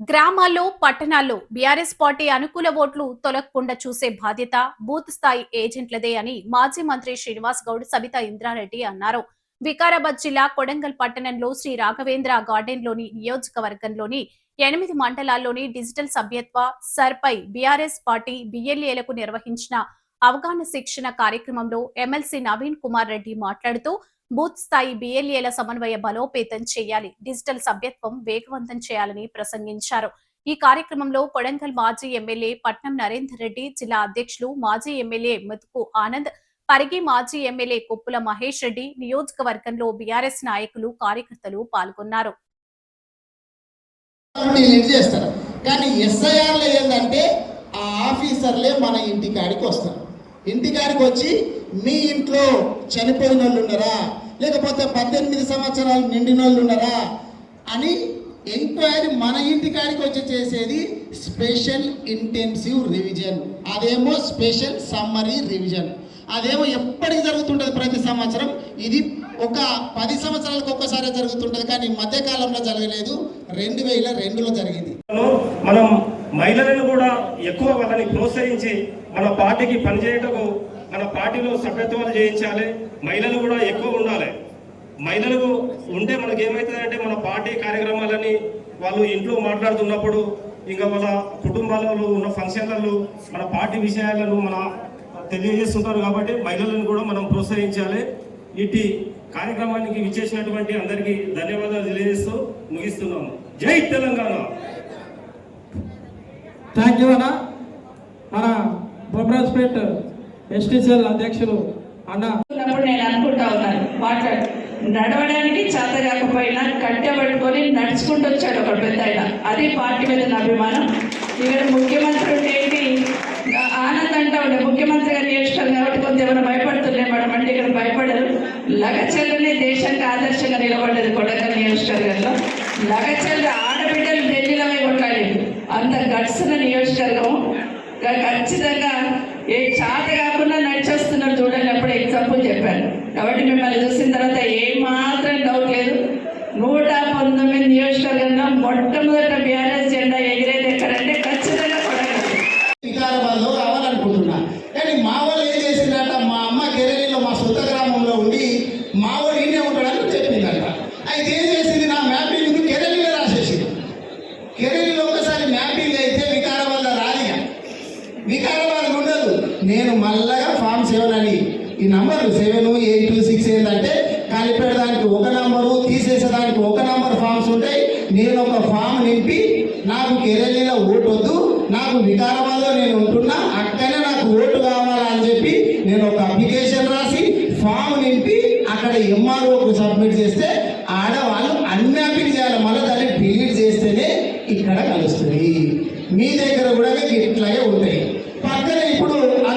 గ్రామాల్లో పట్టణాల్లో BRS party అనుకూల ఓట్లు తొలగకుండా చూసే బాధ్యత బూత్ స్థాయి ఏజెంట్లదే అని మాజీ మంత్రి శ్రీనివాస్ గౌడ్ సబితా ఇంద్రారెడ్డి అన్నారు. వికారాబాద్ జిల్లా కొడంగల్ పట్టణంలో శ్రీ రాఘవేంద్ర గార్డెన్లోని నియోజకవర్గంలోని 8 మండలాల్లోని డిజిటల్ సభ్యత్వ సర్పై బీఆర్ఎస్ పార్టీ బిఎల్ఏలకు నిర్వహించిన అవగాహన శిక్షణ కార్యక్రమంలో ఎమ్మెల్సీ నవీన్ కుమార్ రెడ్డి మాట్లాడుతూ బూత్ స్థాయి బిఎల్ఏల సమన్వయ బలోపేతం చేయాలి, డిజిటల్ సభ్యత్వం వేగవంతం చేయాలని ప్రసంగించారు. ఈ కార్యక్రమంలో కొడంగల్ మాజీ ఎమ్మెల్యే పట్నం నరేందర్ రెడ్డి, జిల్లా అధ్యక్షులు మాజీ ఎమ్మెల్యే మెతుకు ఆనంద్, పరిగి మాజీ ఎమ్మెల్యే కొప్పుల మహేష్ రెడ్డి, నియోజకవర్గంలో బీఆర్ఎస్ నాయకులు, కార్యకర్తలు పాల్గొన్నారు. కానీ ఎస్ఐఆర్లో ఏంటంటే ఆ ఆఫీసర్లే మన ఇంటికాడికి వస్తారు. ఇంటికాడికి వచ్చి మీ ఇంట్లో చనిపోయిన వాళ్ళు ఉన్నారా, లేకపోతే 18 సంవత్సరాలు నిండిన వాళ్ళు ఉన్నారా అని ఎంక్వైరీ మన ఇంటికాడికి వచ్చి చేసేది స్పెషల్ ఇంటెన్సివ్ రివిజన్. అదేమో స్పెషల్ సమ్మరీ రివిజన్. అదేమో ఎప్పటికి జరుగుతుంటుంది, ప్రతి సంవత్సరం. ఇది ఒక 10 సంవత్సరాలకు ఒక్కసారి జరుగుతుంటుంది, కానీ మధ్యకాలంలో జరగలేదు, 2002లో జరిగింది. మనం మహిళలను కూడా ఎక్కువ వాళ్ళని ప్రోత్సహించి మన పార్టీకి పనిచేయటకు మన పార్టీలో సభ్యత్వాలు చేయించాలి. మహిళలు కూడా ఎక్కువ ఉండాలి. మహిళలు ఉంటే మనకి ఏమవుతుందంటే మన పార్టీ కార్యక్రమాలని వాళ్ళు ఇంట్లో మాట్లాడుతున్నప్పుడు, ఇంకా వాళ్ళ కుటుంబాలలో ఉన్న ఫంక్షన్లలో మన పార్టీ విషయాలను మన తెలియజేస్తుంటారు. కాబట్టి మహిళలను కూడా మనం ప్రోత్సహించాలి. ఇటు కార్యక్రమానికి విచ్చేసినటువంటి అందరికీ ధన్యవాదాలు తెలియజేస్తూ ముగిస్తున్నాము. జై తెలంగాణ. థ్యాంక్ యూ అన్న. మన బొమ్రాజ్పేట్ ఎస్టీసీఎల్ అధ్యక్షులు అన్న నేను అనుకుంటా ఉన్నాను, మాట్లాడు నడవడానికి చేత కాకపోయినా కట్టె పట్టుకొని నడుచుకుంటూ వచ్చాడు ఒక పెద్ద ఆయన. అది పార్టీ మీద నా అభిమానం. ఇక్కడ ముఖ్యమంత్రి ఉంటే ఏంటి ఆనంద్ అంటా ఉండే ముఖ్యమంత్రి గారు చేస్తాం కాబట్టి కొంత ఏమైనా భయపడుతున్నాయి మేడం అంటే ఇక్కడ భయపడరు. లగచెల్లనే దేశానికి ఆదర్శంగా నిలబడ్డది కొడంగల్ నియోజకవర్గంలో. లగచెల్ల ఆడబిడ్డలు ఢిల్లీలో కొట్లాడేది, అంత గడిచిన నియోజకవర్గం. ఖచ్చితంగా ఏ చాట కాకుండా నడిచేస్తున్నారు చూడండి. అప్పుడు ఎగ్జాంపుల్ చెప్పాను. కాబట్టి మిమ్మల్ని చూసిన తర్వాత ఏమాత్రం డౌట్ లేదు, 119 నియోజకవర్గంలో మొట్టమొదట బీఆర్ఎస్ జెండా ఎగిరేది ఎక్కడంటే ఖచ్చితంగా వికారాబాద్లో రావాలనుకుంటున్నా. కానీ మా వాళ్ళు ఏం చేసిందంట, మా అమ్మ కెరళీలో మా సొంత గ్రామంలో ఉండి మా వాడు ఈయనే ఉంటాడని చెప్పిందంట. అయితే ఏం చేసింది, నా మ్యాపింగ్ కెరళీలో రాసేసింది. కెరళీలో ఒకసారి మ్యాపింగ్ అయితే వికారాబాద్లో రాలిగా, వికారాబాద్ ఉండదు. నేను మళ్ళగా ఫామ్ 7 అని ఈ నంబర్లు 7, 8, 6 ఏంటంటే కలిపేయడానికి ఒక నంబరు, తీసేసేదానికి ఒక నంబర్ ఫామ్స్ ఉంటాయి. నేను ఒక ఫామ్ నింపి నాకు కెరళీలో ఓటు వద్దు, నాకు వికారాబాద్లో నేను ఉంటున్నా, అక్కడనే నాకు ఓటు కావాలని చెప్పి నేను ఒక అప్లికేషన్ రాసి ఫామ్ నింపి అక్కడ ఎంఆర్ఓకు సబ్మిట్ చేస్తే ఆడవాళ్ళు అన్మ్యాపింగ్ చేయాలి. మళ్ళీ దాన్ని డిలీట్ చేస్తేనే ఇక్కడ కలుస్తుంది. మీ దగ్గర కూడా ఇట్లాగే ఉంటాయి. పక్కనే